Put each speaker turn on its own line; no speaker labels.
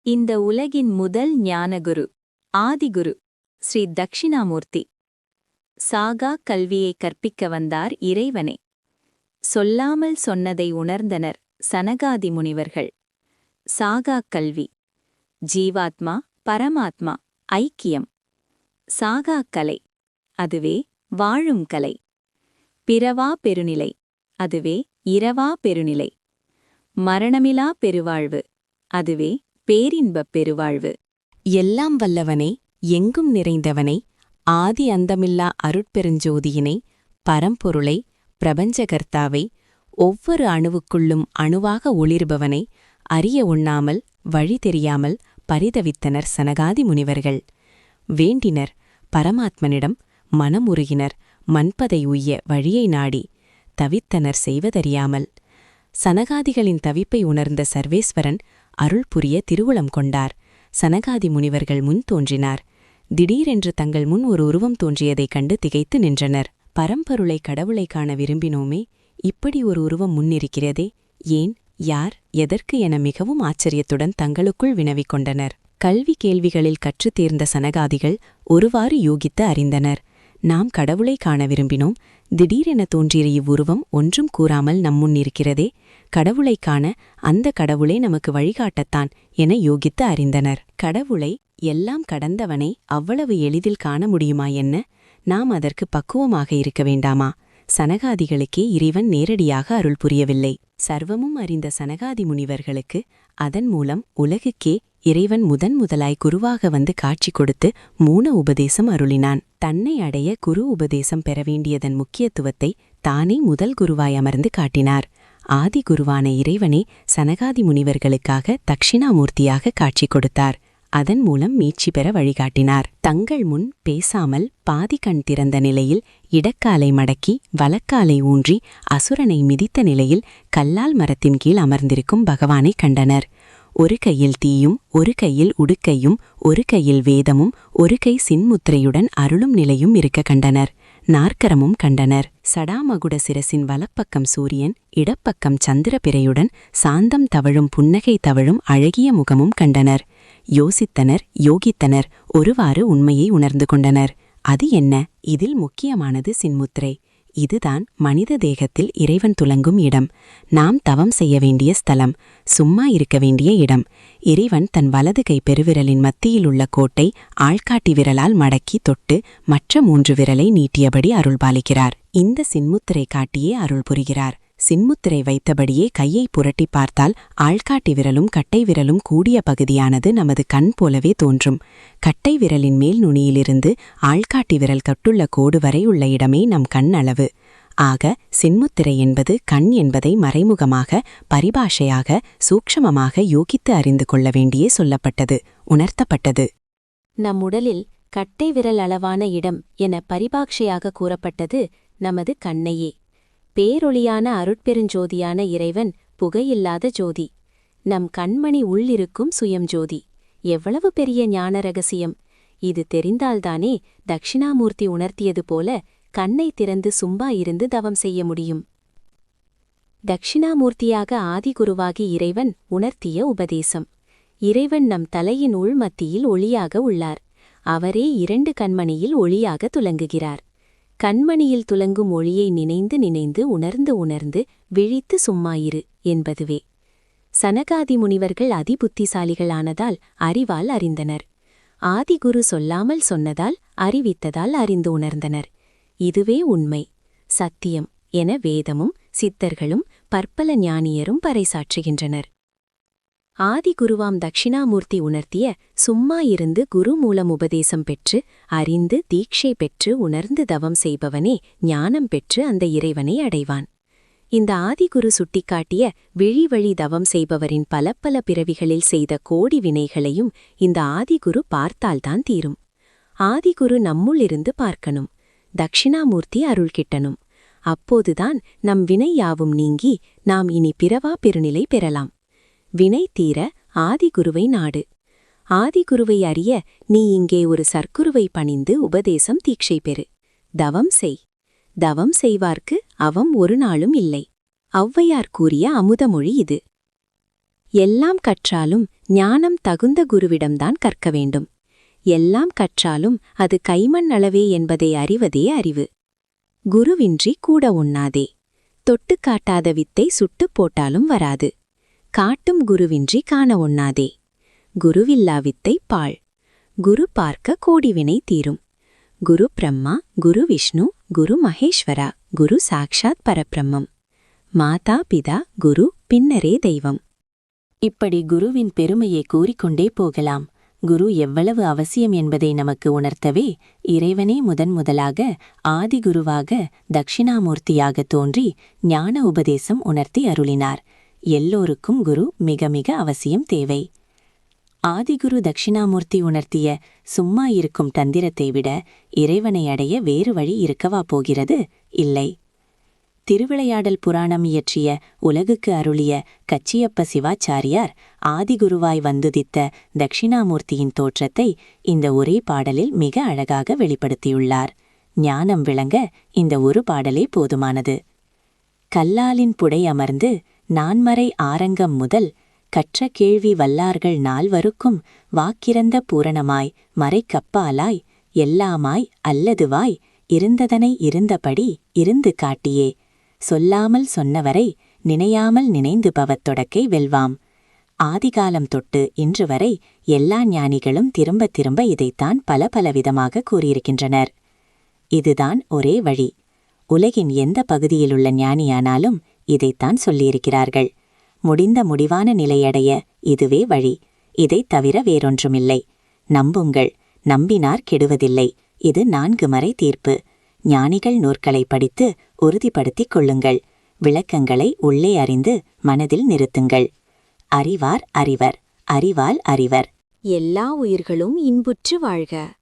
இந்த உலகின் முதல் ஞானகுரு ஆதிகுரு ஸ்ரீ தக்ஷிணாமூர்த்தி. சாகா கல்வியை கற்பிக்க வந்தார் இறைவனே. சொல்லாமல் சொன்னதை உணர்ந்தனர் சனகாதி முனிவர்கள். சாகா கல்வி ஜீவாத்மா பரமாத்மா ஐக்கியம். சாகா கலை அதுவே வாழும் கலை. பிறவா பெருநிலை அதுவே இரவா பெருநிலை. மரணமிலா பெருவாழ்வு அதுவே பேரின்பப் பெருவாழ்வு.
எல்லாம் வல்லவனே, எங்கும் நிறைந்தவனை, ஆதி அந்தமில்லா அருட்பெருஞ்சோதியினை, பரம்பொருளை, பிரபஞ்சகர்த்தாவை, ஒவ்வொரு அணுவுக்குள்ளும் அணுவாக ஒளிர்பவனை அறிய உண்ணாமல் வழி தெரியாமல் பரிதவித்தனர் சனகாதி முனிவர்கள். வேண்டினர் பரமாத்மனிடம், மனமுருகினர் மன்பதை உய்ய வழியை நாடி. தவித்தனர் செய்வதறியாமல். சனகாதிகளின் தவிப்பை உணர்ந்த சர்வேஸ்வரன் அருள் புரிய திருவுளம் கொண்டார். சனகாதி முனிவர்கள் முன் தோன்றினார். திடீரென்று தங்கள் முன் ஒரு உருவம் தோன்றியதைக் கண்டு திகைத்து நின்றனர். பரம்பொருளை கடவுளை காண விரும்பினோமே, இப்படி ஒரு உருவம் முன்னிருக்கிறதே, ஏன், யார், எதற்கு என மிகவும் ஆச்சரியத்துடன் தங்களுக்குள் வினவிக் கொண்டனர். கல்வி கேள்விகளில் கற்றுத் தேர்ந்த சனகாதிகள் ஒருவாறு யோகித்து அறிந்தனர். நாம் கடவுளை காண விரும்பினோம், திடீரென தோன்றிய இவ்வுருவம் ஒன்றும் கூறாமல் நம்முன் இருக்கிறதே, கடவுளைக் காண அந்த கடவுளே நமக்கு வழிகாட்டத்தான் என யோகித்து அறிந்தனர். கடவுளை, எல்லாம் கடந்தவனை அவ்வளவு எளிதில் காண முடியுமா என்ன? நாம் அதற்கு பக்குவமாக இருக்க வேண்டாமா? சனகாதிகளுக்கே இறைவன் நேரடியாக அருள் புரியவில்லை. சர்வமும் அறிந்த சனகாதி முனிவர்களுக்கு அதன் மூலம் உலகுக்கே இறைவன் முதலாய் குருவாக வந்து காட்சி கொடுத்து மூன உபதேசம் அருளினான். தன்னை அடைய குரு உபதேசம் பெற வேண்டியதன் முக்கியத்துவத்தை தானே முதல் குருவாய் அமர்ந்து காட்டினார். ஆதி குருவான இறைவனே சனகாதி முனிவர்களுக்காக தக்ஷிணாமூர்த்தியாக காட்சி கொடுத்தார். அதன் மூலம் மீட்சி பெற வழிகாட்டினார். தங்கள் முன் பேசாமல் பாதி கண் திறந்த நிலையில் இடக்காலை மடக்கி வலக்காலை ஊன்றி அசுரனை மிதித்த நிலையில் கல்லால் மரத்தின் கீழ் அமர்ந்திருக்கும் பகவானை கண்டனர். ஒரு கையில் தீயும் ஒரு கையில் உடுக்கையும் ஒரு கையில் வேதமும் ஒரு கை சின்முத்திரையுடன் அருளும் நிலையும் இருக்க கண்டனர். நாற்கரமும் கண்டனர். சடாமகுட சிரசின் வலப்பக்கம் சூரியன், இடப்பக்கம் சந்திரபிறையுடன் சாந்தம் தவழும் புன்னகை தவழும் அழகிய முகமும் கண்டனர். யோசித்தனர், யோகித்தனர், ஒருவாறு உண்மையை உணர்ந்து கொண்டனர். அது என்ன? இதில் முக்கியமானது சின்முத்திரை. இதுதான் மனித தேகத்தில் இறைவன் துலங்கும் இடம். நாம் தவம் செய்ய வேண்டிய ஸ்தலம், சும்மா இருக்க வேண்டிய இடம். இறைவன் தன் வலது கை பெருவிரலின் மத்தியில் உள்ள கோட்டை ஆள்காட்டி விரலால் மடக்கி தொட்டு மற்ற 3 விரலை நீட்டியபடி அருள்பாலிக்கிறார். இந்த சின்முத்திரை காட்டியே அருள் புரிகிறார். சின்முத்திரை வைத்தபடியே கையை புரட்டி பார்த்தால் ஆள்காட்டி விரலும் கட்டை விரலும் கூடிய பகுதியானது நமது கண் போலவே தோன்றும். கட்டை விரலின் மேல் நுனியிலிருந்து ஆள்காட்டி விரல் தொட்டுள்ள கோடு வரை உள்ள இடமே நம் கண் அளவு. ஆக சின்முத்திரை என்பது கண் என்பதை மறைமுகமாக, பரிபாஷையாக, சூக்ஷமமாக யோகித்து அறிந்து கொள்ள வேண்டியே சொல்லப்பட்டது, உணர்த்தப்பட்டது.
நம் உடலில் கட்டை விரல் அளவான இடம் என பரிபாஷையாக கூறப்பட்டது நமது கண்ணையே. பேரொளியான அருட்பெருஞ்சோதியான இறைவன் புகையில்லாத ஜோதி. நம் கண்மணி உள்ளிருக்கும் சுயம் ஜோதி. எவ்வளவு பெரிய ஞான ரகசியம்! இது தெரிந்தால்தானே தக்ஷிணாமூர்த்தி உணர்த்தியது போல கண்ணை திறந்து சும்மா இருந்து தவம் செய்ய முடியும். தக்ஷிணாமூர்த்தியாக ஆதிகுருவாகி இறைவன் உணர்த்திய உபதேசம். இறைவன் நம் தலையின் உள்மத்தியில் ஒளியாக உள்ளார். அவரே 2 கண்மணியில் ஒளியாக துலங்குகிறார். கண்மணியில் துலங்கும் ஒளியை நினைந்து நினைந்து உணர்ந்து விழித்து சும்மாயிரு என்பதுவே. சனகாதி முனிவர்கள் அதிபுத்திசாலிகளானதால் அறிவால் அறிந்தனர். ஆதிகுரு சொல்லாமல் சொன்னதால் அறிவித்ததால் அறிந்து உணர்ந்தனர். இதுவே உண்மை, சத்தியம் என வேதமும் சித்தர்களும் பற்பல ஞானியரும் பறைசாற்றுகின்றனர். ஆதிகுருவாம் தக்ஷிணாமூர்த்தி உணர்த்திய சும்மா இருந்து குரு மூலம் உபதேசம் பெற்று அறிந்து தீட்சை பெற்று உணர்ந்து தவம் செய்பவனே ஞானம் பெற்று அந்த இறைவனை அடைவான். இந்த ஆதிகுரு சுட்டிக்காட்டிய விழிவழி தவம் செய்பவரின் பல பிறவிகளில் செய்த கோடி வினைகளையும் இந்த ஆதிகுரு பார்த்தால்தான் தீரும். ஆதிகுரு நம்முள்ளிருந்து பார்க்கணும், தக்ஷிணாமூர்த்தி அருள் கிட்டணும். அப்போதுதான் நம் வினை யாவும் நீங்கி நாம் இனி பிறவா பெருநிலை பெறலாம். வினை தீர ஆதிகுருவை நாடு. ஆதிகுருவை அறிய நீ இங்கே ஒரு சர்க்குருவை பணிந்து உபதேசம் தீட்சை பெறு. தவம் செய். தவம் செய்வார்க்கு அவம் ஒரு நாளும் இல்லை. ஔவையார் கூறிய அமுதமொழி இது. எல்லாம் கற்றாலும் ஞானம் தகுந்த குருவிடம்தான் கற்க வேண்டும். எல்லாம் கற்றாலும் அது கைமண் அளவே என்பதை அறிவதே அறிவு. குருவின்றி கூட உண்ணாதே. தொட்டுக் காட்டாத வித்தை சுட்டுப் போட்டாலும் வராது. காட்டும் குருவின்றி காண உண்ணாதே. குருவில்லா வித்தை பாழ். குரு பார்க்க கோடிவினை தீரும். குரு பிரம்மா, குரு விஷ்ணு, குரு மகேஸ்வரா, குரு சாக்ஷாத் பரபிரம்மம். மாதா பிதா குரு பின்னரே தெய்வம்.
இப்படி குருவின் பெருமையை கூறிக்கொண்டே போகலாம். குரு எவ்வளவு அவசியம் என்பதை நமக்கு உணர்த்தவே இறைவனே முதலாக ஆதிகுருவாக தட்சிணாமூர்த்தியாக தோன்றி ஞான உபதேசம் உணர்த்தி அருளினார். எல்லோருக்கும் குரு மிக மிக அவசியம் தேவை. ஆதிகுரு தட்சிணாமூர்த்தி உணர்த்திய சும்மா இருக்கும் தந்திரத்தை விட இறைவனை அடைய வேறு வழி இருக்கவா போகிறது? இல்லை. திருவிளையாடல் புராணம் இயற்றிய உலகுக்கு அருளிய கச்சியப்ப சிவாச்சாரியார் ஆதிகுருவாய் வந்துதித்த தட்சிணாமூர்த்தியின் தோற்றத்தை இந்த ஒரே பாடலில் மிக அழகாக வெளிப்படுத்தியுள்ளார். ஞானம் விளங்க இந்த ஒரு பாடலே போதுமானது. கல்லாலின் புடை அமர்ந்து நான்மறை ஆரங்கம் முதல் கற்ற கேள்வி வல்லார்கள் நால்வருக்கும் வாக்கிறந்த பூரணமாய் மறைக்கப்பாலாய் எல்லாமாய் அல்லதுவாய் இருந்ததனை இருந்தபடி இருந்து காட்டியே சொல்லாமல் சொன்னவரை நினையாமல் நினைந்து பவத்தொடக்கை வெல்வாம். ஆதிகாலம் தொட்டு இன்று வரை எல்லா ஞானிகளும் திரும்ப திரும்ப இதைத்தான் பலவிதமாக கூறியிருக்கின்றனர். இதுதான் ஒரே வழி. உலகின் எந்த பகுதியிலுள்ள ஞானியானாலும் இதைத்தான் சொல்லியிருக்கிறார்கள். முடிவான நிலையடைய இதுவே வழி. இதைத் தவிர வேறொன்றுமில்லை. நம்புங்கள், நம்பினார் கெடுவதில்லை. இது 4 மறை தீர்ப்பு. ஞானிகள் நூற்களை படித்து உறுதிப்படுத்திக் கொள்ளுங்கள். விளக்கங்களை உள்ளே அறிந்து மனதில் நிறுத்துங்கள். அறிவார் அறிவர், அறிவால் அறிவர்.
எல்லா உயிர்களும் இன்புற்று வாழ்க.